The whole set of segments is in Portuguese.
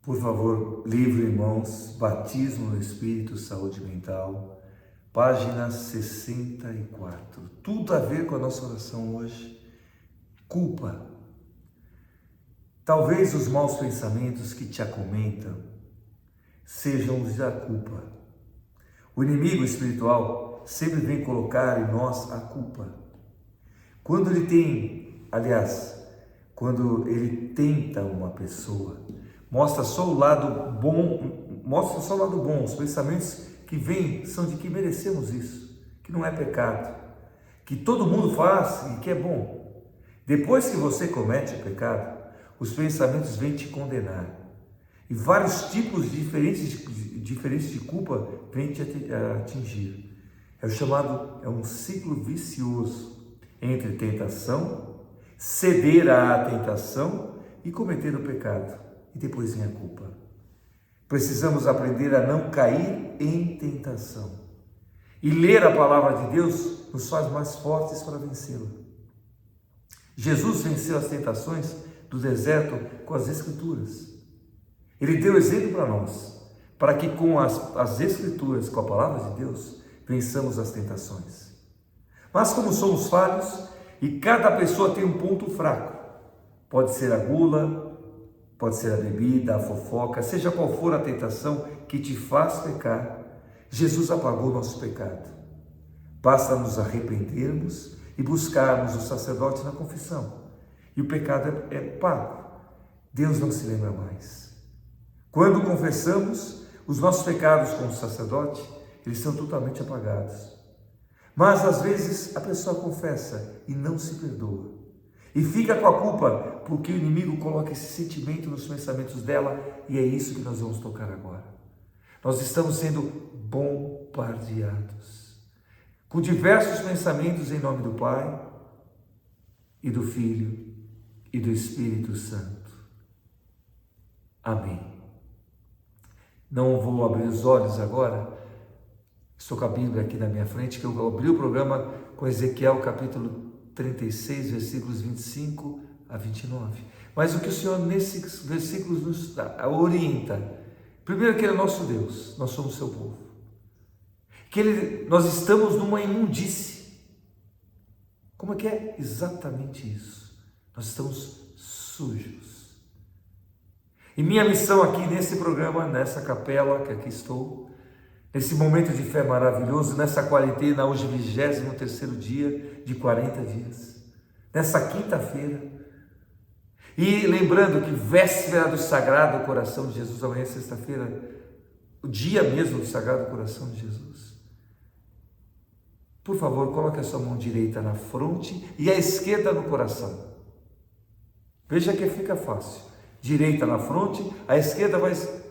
Por favor, livro, irmãos, Batismo no Espírito, Saúde Mental, página 64. Tudo a ver com a nossa oração hoje. Culpa. Talvez os maus pensamentos que te acometam sejam os da culpa. O inimigo espiritual sempre vem colocar em nós a culpa. Quando ele tenta uma pessoa, mostra só o lado bom, os pensamentos que vêm são de que merecemos isso, que não é pecado, que todo mundo faz e que é bom. Depois que você comete o pecado, os pensamentos vêm te condenar. E vários tipos diferentes de culpa vêm te atingir. É um ciclo vicioso entre tentação, ceder à tentação e cometer o pecado. E depois vem a culpa. Precisamos aprender a não cair em tentação. E ler a palavra de Deus nos faz mais fortes para vencê-la. Jesus venceu as tentações do deserto com as Escrituras. Ele deu exemplo para nós, para que com as Escrituras, com a palavra de Deus, vençamos as tentações. Mas como somos falhos, e cada pessoa tem um ponto fraco, pode ser a gula, pode ser a bebida, a fofoca, seja qual for a tentação que te faz pecar, Jesus apagou nosso pecado. Basta nos arrependermos e buscarmos o sacerdote na confissão. E o pecado é pago. Deus não se lembra mais. Quando confessamos os nossos pecados com o sacerdote, eles são totalmente apagados. Mas às vezes a pessoa confessa e não se perdoa. E fica com a culpa porque o inimigo coloca esse sentimento nos pensamentos dela, e é isso que nós vamos tocar agora. Nós estamos sendo bombardeados com diversos pensamentos em nome do Pai e do Filho e do Espírito Santo. Amém. Não vou abrir os olhos agora, estou com a Bíblia aqui na minha frente, que eu abri o programa com Ezequiel capítulo 36, versículos 25 a 29. Mas o que o Senhor nesses versículos nos orienta, primeiro que Ele é nosso Deus, nós somos seu povo, nós estamos numa imundície. Como é que é? Exatamente isso. Nós estamos sujos. E minha missão aqui nesse programa, nessa capela que aqui estou, nesse momento de fé maravilhoso, nessa quarentena, hoje 23º dia de 40 dias, nessa quinta-feira, e lembrando que véspera do Sagrado Coração de Jesus, amanhã é sexta-feira, o dia mesmo do Sagrado Coração de Jesus. Por favor, coloque a sua mão direita na fronte e a esquerda no coração. Veja que fica fácil. Direita na fronte, a esquerda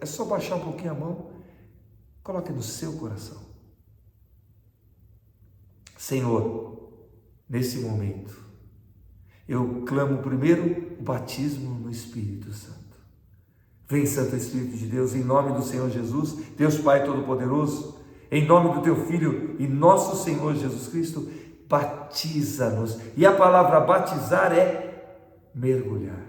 é só baixar um pouquinho a mão. Coloque no seu coração. Senhor, nesse momento, eu clamo primeiro o batismo no Espírito Santo. Vem, Santo Espírito de Deus, em nome do Senhor Jesus, Deus Pai Todo-Poderoso, em nome do Teu Filho e nosso Senhor Jesus Cristo, batiza-nos. E a palavra batizar é mergulhar.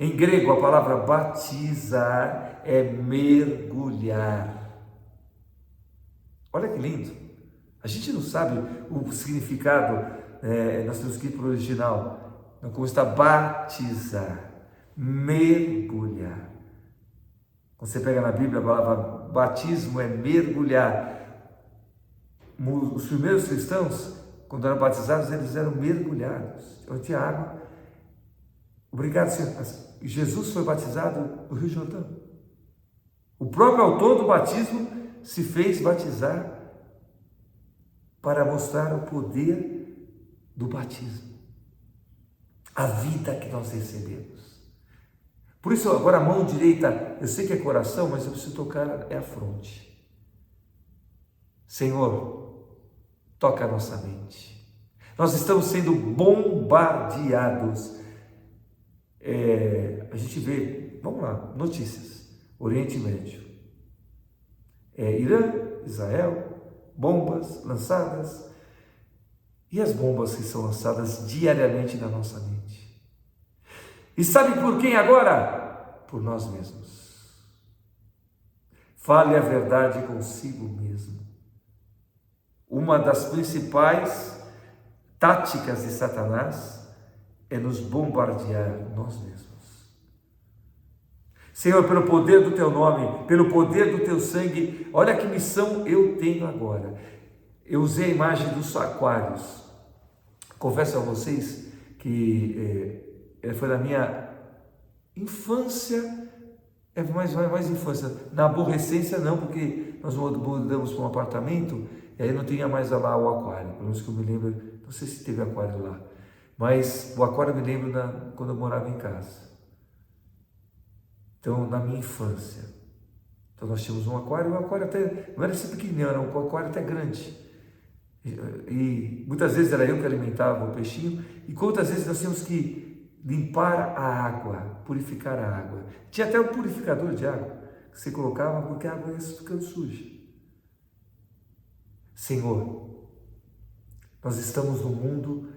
Em grego, a palavra batizar é mergulhar. Olha que lindo. A gente não sabe o significado, nós temos que ir para o original. Como está batizar, mergulhar. Quando você pega na Bíblia, a palavra batismo é mergulhar. Os primeiros cristãos, quando eram batizados, eles eram mergulhados. Onde tinha água. Obrigado, Senhor. Jesus foi batizado no Rio Jordão. O próprio autor do batismo se fez batizar para mostrar o poder do batismo, a vida que nós recebemos. Por isso, agora a mão direita, eu sei que é coração, mas eu preciso tocar a fronte. Senhor, toca a nossa mente. Nós estamos sendo bombardeados. A gente vê, vamos lá, notícias, Oriente Médio, Irã, Israel, bombas lançadas, e as bombas que são lançadas diariamente na nossa mente. E sabe por quem agora? por nós mesmos. Fale a verdade consigo mesmo. Uma das principais táticas de Satanás é nos bombardear nós mesmos. Senhor, pelo poder do Teu nome, pelo poder do Teu sangue, olha que missão eu tenho agora. Eu usei a imagem dos aquários. Confesso a vocês que foi na minha infância, mais infância, na adolescência não, porque nós mudamos para um apartamento e aí não tinha mais lá o aquário, pelo menos que eu me lembro, não sei se teve aquário lá, mas o aquário eu me lembro quando eu morava em casa. Então, na minha infância, então nós tínhamos um aquário, o aquário até, não era assim pequenininho, era um aquário até grande, e muitas vezes era eu que alimentava o peixinho, e quantas vezes nós tínhamos que limpar a água, purificar a água. Tinha até um purificador de água que você colocava porque a água ia ficando suja. Senhor, nós estamos num mundo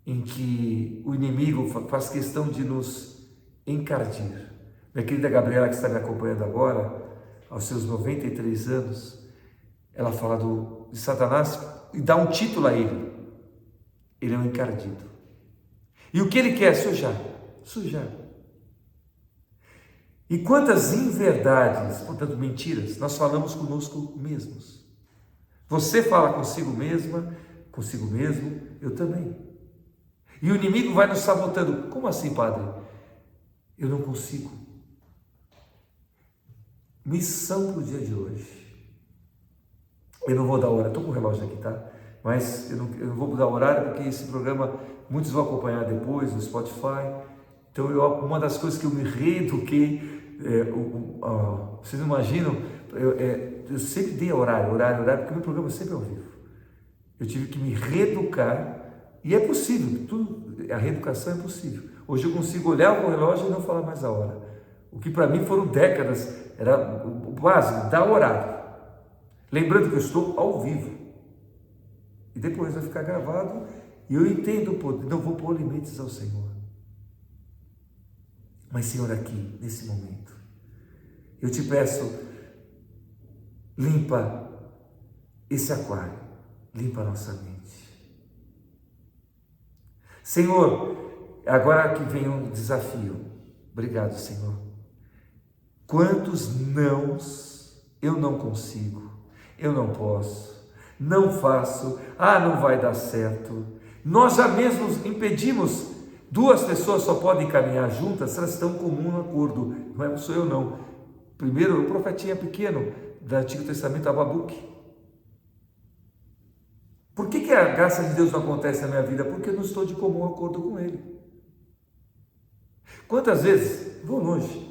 em que o inimigo faz questão de nos encardir. Minha querida Gabriela, que está me acompanhando agora, aos seus 93 anos, ela fala de Satanás e dá um título a ele. Ele é um encardido. E o que ele quer? Sujar. E quantas inverdades, portanto mentiras, nós falamos conosco mesmos. Você fala consigo mesma, consigo mesmo, eu também. E o inimigo vai nos sabotando. Como assim, padre? Eu não consigo. Missão para o dia de hoje. Eu não vou dar hora, estou com o relógio aqui, tá? Mas eu não vou dar horário porque esse programa muitos vão acompanhar depois no Spotify. Então uma das coisas que eu me reeduquei, vocês não imaginam, eu sempre dei horário, porque o meu programa é sempre ao vivo. Eu tive que me reeducar e é possível, a reeducação é possível. Hoje eu consigo olhar o relógio e não falar mais a hora. O que para mim foram décadas, era o básico, dar horário. Lembrando que eu estou ao vivo. E depois vai ficar gravado e eu entendo o poder, não vou pôr limites ao Senhor. Mas Senhor, aqui, nesse momento, eu te peço, limpa esse aquário, limpa a nossa mente. Senhor, agora que vem um desafio. Obrigado, Senhor. Quantos nãos eu não consigo, eu não posso, não faço, não vai dar certo. Nós já mesmos impedimos, duas pessoas só podem caminhar juntas se elas estão em comum acordo, não sou eu não. Primeiro, o profetinha pequeno do Antigo Testamento, Abacuque. Por que a graça de Deus não acontece na minha vida? Porque eu não estou de comum acordo com Ele. Quantas vezes, vou longe,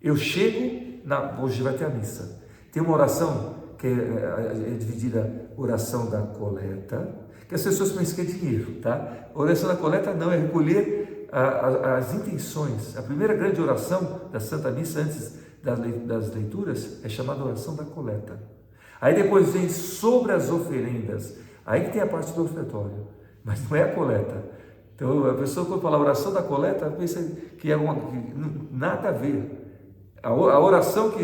eu chego, hoje vai ter a missa, tem uma oração que é dividida, oração da coleta, que as pessoas pensam que é dinheiro, tá? A oração da coleta não, é recolher as intenções. A primeira grande oração da Santa Missa, antes das leituras, é chamada oração da coleta. Aí depois vem sobre as oferendas, aí que tem a parte do ofertório, mas não é a coleta. Então a pessoa, quando fala oração da coleta, pensa que é nada a ver. A oração que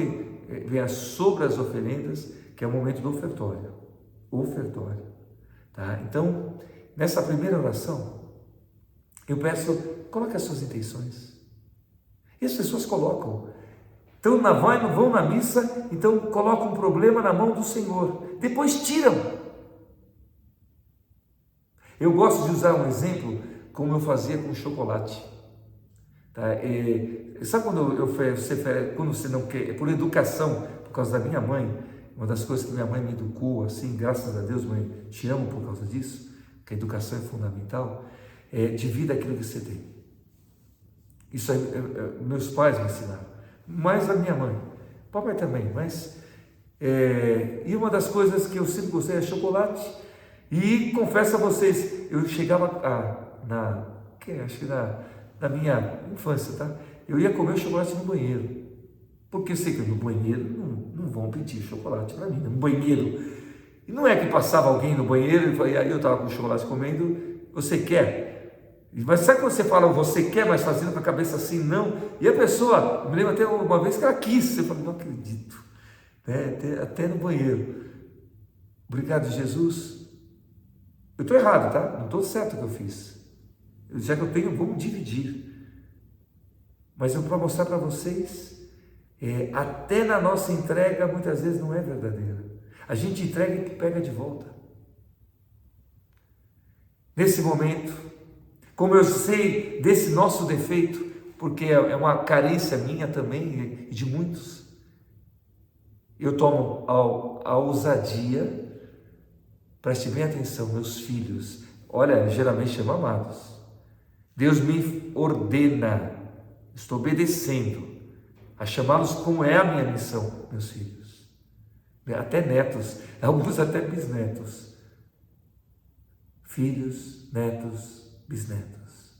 vem sobre as oferendas, que é o momento do ofertório. Tá? Então, nessa primeira oração, eu peço, coloque as suas intenções. E as pessoas colocam. Então, vão na missa, então colocam um problema na mão do Senhor. Depois tiram. Eu gosto de usar um exemplo, como eu fazia com chocolate. Tá? Sabe quando você não quer, por educação, por causa da minha mãe, uma das coisas que minha mãe me educou, assim, graças a Deus, mãe, te amo por causa disso, que a educação é fundamental, divida aquilo que você tem. Isso aí, meus pais me ensinaram, mais a minha mãe, papai também, mas, e uma das coisas que eu sempre gostei é chocolate, e confesso a vocês, eu chegava acho que na minha infância, tá? Eu ia comer o chocolate no banheiro, porque eu sei que no banheiro não vão pedir chocolate para mim, no banheiro. E não é que passava alguém no banheiro e aí eu estava com o chocolate comendo, você quer? Mas sabe quando você fala, você quer, mas fazendo com a cabeça assim, não? E a pessoa, eu me lembro até uma vez que ela quis, eu falei, não acredito, né? Até no banheiro. Obrigado, Jesus. Eu estou errado, tá? Não estou certo o que eu fiz. Já que eu tenho, vamos dividir. Mas eu vou mostrar para vocês, até na nossa entrega, muitas vezes não é verdadeira. A gente entrega e pega de volta. Nesse momento, como eu sei desse nosso defeito, porque é uma carência minha também e de muitos, eu tomo a ousadia, preste bem atenção, meus filhos, olha, geralmente chamo amados, Deus me ordena, estou obedecendo a chamá-los como é a minha missão, meus filhos, até netos, alguns até bisnetos, filhos, netos, bisnetos.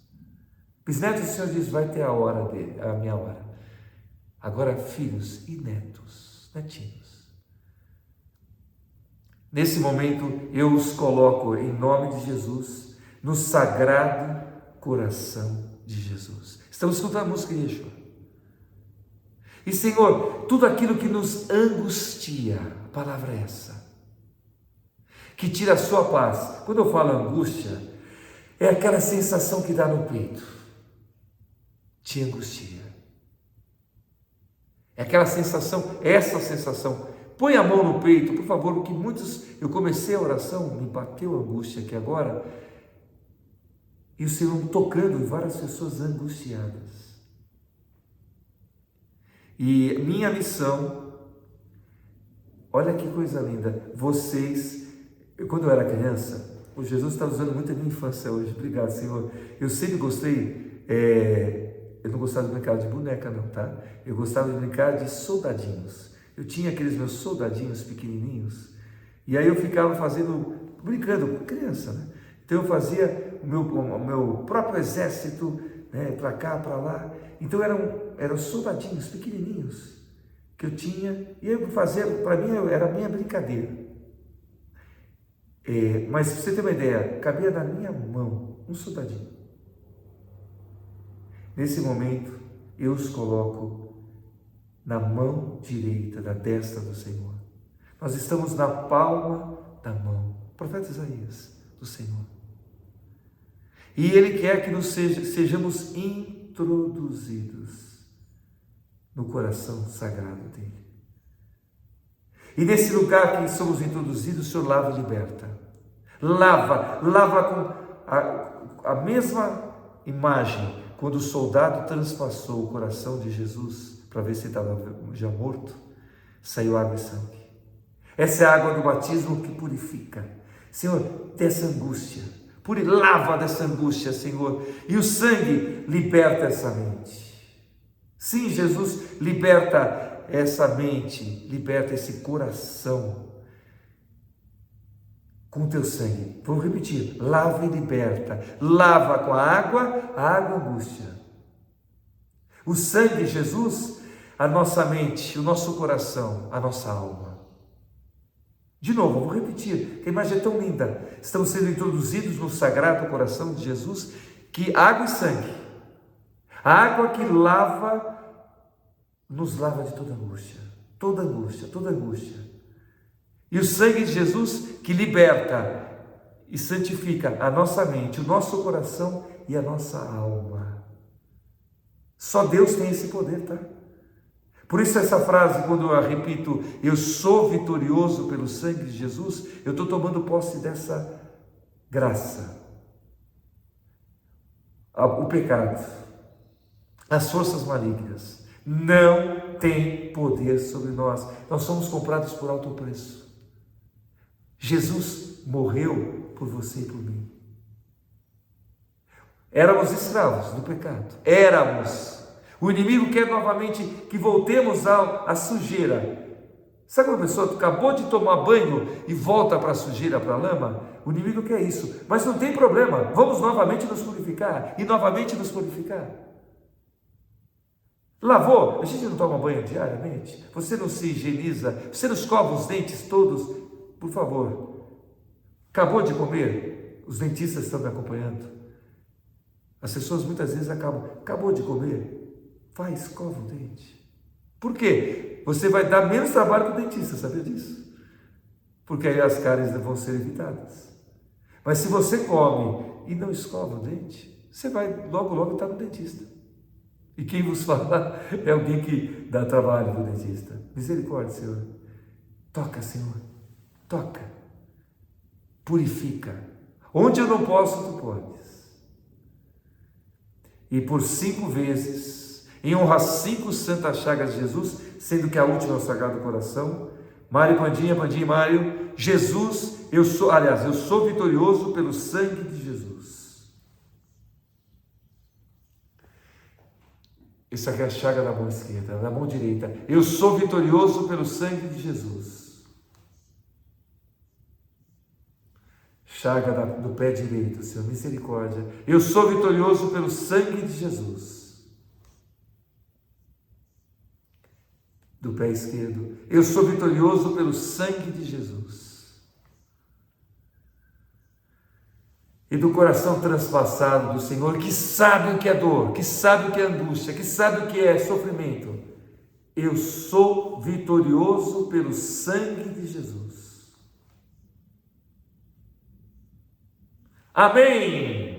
Bisnetos, o Senhor diz, vai ter a hora dele, a minha hora. Agora, filhos e netos, netinhos. Nesse momento, eu os coloco em nome de Jesus, no sagrado coração de Jesus. Estamos escutando a música de Yeshua. E Senhor, tudo aquilo que nos angustia, a palavra é essa, que tira a sua paz. Quando eu falo angústia, é aquela sensação que dá no peito, te angustia. É aquela sensação, essa sensação. Põe a mão no peito, por favor, porque muitos, eu comecei a oração, me bateu a angústia aqui agora, e o Senhor me tocando em várias pessoas angustiadas. E minha missão, olha que coisa linda, vocês, quando eu era criança, o Jesus está usando muito a minha infância hoje, obrigado, Senhor. Eu sempre gostei, eu não gostava de brincar de boneca não, tá? Eu gostava de brincar de soldadinhos. Eu tinha aqueles meus soldadinhos pequenininhos, e aí eu ficava brincando com criança, né? Então eu fazia o meu próprio exército, né, para cá, para lá. Então eram soldadinhos pequenininhos que eu tinha, e eu fazia, para mim era a minha brincadeira. Mas se você ter uma ideia, cabia na minha mão um soldadinho. Nesse momento, eu os coloco na mão direita da destra do Senhor. Nós estamos na palma da mão, profeta Isaías, do Senhor. E Ele quer que sejamos introduzidos no coração sagrado dEle. E nesse lugar que somos introduzidos, o Senhor lava e liberta. Lava com a mesma imagem, quando o soldado transpassou o coração de Jesus, para ver se estava já morto, saiu água e sangue. Essa é a água do batismo que purifica. Senhor, dessa angústia, lava dessa angústia, Senhor, e o sangue liberta essa mente. Sim, Jesus liberta essa mente, liberta esse coração com o teu sangue. Vamos repetir, lava e liberta. Lava com a água angústia. O sangue de Jesus, a nossa mente, o nosso coração, a nossa alma. De novo, vou repetir, que a imagem é tão linda. Estamos sendo introduzidos no sagrado coração de Jesus, que água e sangue, a água que lava, nos lava de toda angústia, toda angústia, toda angústia. E o sangue de Jesus que liberta e santifica a nossa mente, o nosso coração e a nossa alma. Só Deus tem esse poder, tá? Por isso essa frase, quando eu a repito, eu sou vitorioso pelo sangue de Jesus, eu estou tomando posse dessa graça. O pecado, as forças malignas, não tem poder sobre nós. Nós somos comprados por alto preço. Jesus morreu por você e por mim. Éramos escravos do pecado. Éramos. O inimigo quer novamente que voltemos à sujeira. Sabe uma pessoa que acabou de tomar banho e volta para a sujeira, para a lama? O inimigo quer isso. Mas não tem problema. Vamos novamente nos purificar. E novamente nos purificar. Lavou? A gente não toma banho diariamente? Você não se higieniza? Você não escova os dentes todos? Por favor. Acabou de comer? Os dentistas estão me acompanhando. As pessoas muitas vezes acabou de comer, vai, escova o dente. Por quê? Você vai dar menos trabalho para o dentista, sabia disso? Porque aí as cáries vão ser evitadas. Mas se você come e não escova o dente, você vai logo estar no dentista. E quem vos fala é alguém que dá trabalho para o dentista. Misericórdia, Senhor. Toca, Senhor. Toca. Purifica. Onde eu não posso, tu podes. E por 5 vezes, em honra às 5 santas chagas de Jesus, sendo que a última é o Sagrado Coração, Mário Pandinha e Mário, Jesus, eu sou vitorioso pelo sangue de Jesus. Isso aqui é a chaga da mão esquerda, da mão direita. Eu sou vitorioso pelo sangue de Jesus. Chaga do pé direito, Senhor, misericórdia. Eu sou vitorioso pelo sangue de Jesus. Do pé esquerdo, eu sou vitorioso pelo sangue de Jesus. E do coração transpassado do Senhor, que sabe o que é dor, que sabe o que é angústia, que sabe o que é sofrimento. Eu sou vitorioso pelo sangue de Jesus. Amém!